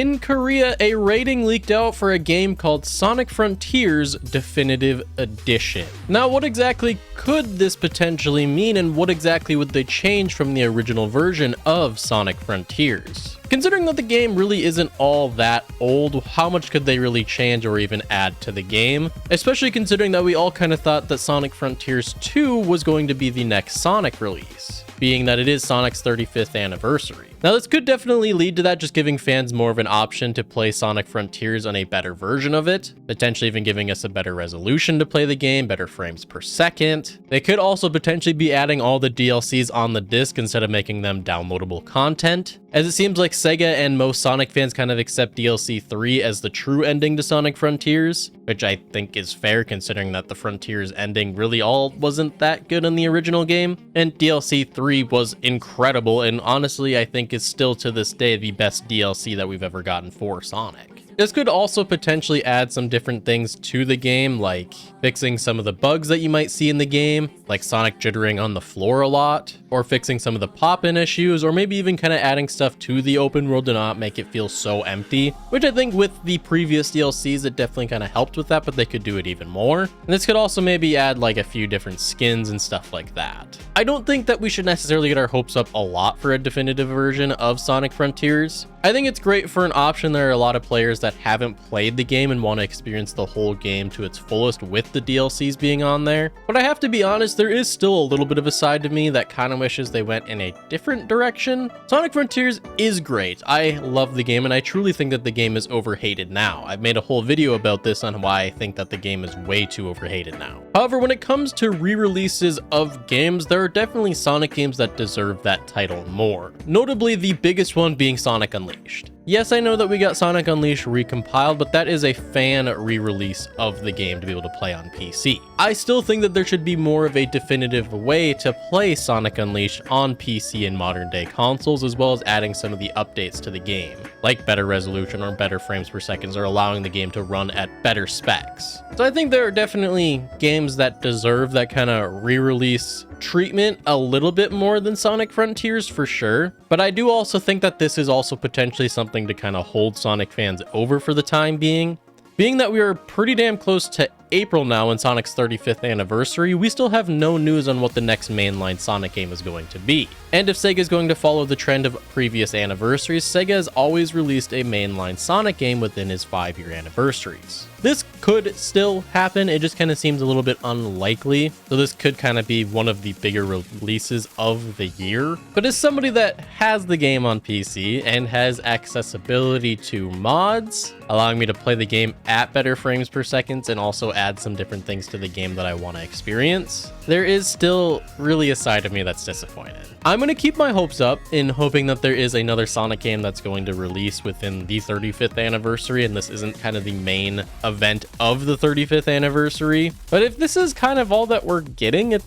In Korea, a rating leaked out for a game called Sonic Frontiers Definitive Edition. Now, what exactly could this potentially mean, and what exactly would they change from the original version of Sonic Frontiers? Considering that the game really isn't all that old, how much could they really change or even add to the game? Especially considering that we all kind of thought that Sonic Frontiers 2 was going to be the next Sonic release, being that it is Sonic's 35th anniversary. Now, this could definitely lead to that, just giving fans more of an option to play Sonic Frontiers on a better version of it, potentially even giving us a better resolution to play the game, better frames per second. They could also potentially be adding all the DLCs on the disc instead of making them downloadable content, as it seems like Sega and most Sonic fans kind of accept DLC 3 as the true ending to Sonic Frontiers, which I think is fair considering that the Frontiers ending really all wasn't that good in the original game, and DLC 3 was incredible, and honestly I think is still to this day the best DLC that we've ever gotten for Sonic. This could also potentially add some different things to the game, like fixing some of the bugs that you might see in the game, like Sonic jittering on the floor a lot, or fixing some of the pop-in issues, or maybe even kind of adding stuff to the open world to not make it feel so empty, which I think with the previous DLCs it definitely kind of helped with that, but they could do it even more. And this could also maybe add like a few different skins and stuff like that. I don't think that we should necessarily get our hopes up a lot for a definitive version of Sonic Frontiers. I think it's great for an option. There are a lot of players that haven't played the game and want to experience the whole game to its fullest with the DLCs being on there. But I have to be honest, there is still a little bit of a side to me that kind of wishes they went in a different direction. Sonic Frontiers is great. I love the game, and I truly think that the game is overhated now. I've made a whole video about this on why I think that the game is way too overhated now. However, when it comes to re-releases of games, there are definitely Sonic games that deserve that title more. Notably, the biggest one being Sonic Unleashed. Yes, I know that we got Sonic Unleashed recompiled, but that is a fan re-release of the game to be able to play on PC. I still think that there should be more of a definitive way to play Sonic Unleashed on PC and modern day consoles, as well as adding some of the updates to the game, like better resolution or better frames per second, or allowing the game to run at better specs. So I think there are definitely games that deserve that kind of re-release treatment a little bit more than Sonic Frontiers for sure, but I do also think that this is also potentially something to kind of hold Sonic fans over for the time being. Being that we are pretty damn close to April now in Sonic's 35th anniversary, we still have no news on what the next mainline Sonic game is going to be. And if Sega is going to follow the trend of previous anniversaries, Sega has always released a mainline Sonic game within his 5-year anniversaries. This could still happen, it just kind of seems a little bit unlikely, so this could kind of be one of the bigger releases of the year. But as somebody that has the game on PC and has accessibility to mods, allowing me to play the game at better frames per second and also add some different things to the game that I want to experience, there is still really a side of me that's disappointed. I'm going to keep my hopes up in hoping that there is another Sonic game that's going to release within the 35th anniversary, and this isn't kind of the main event of the 35th anniversary. But if this is kind of all that we're getting, it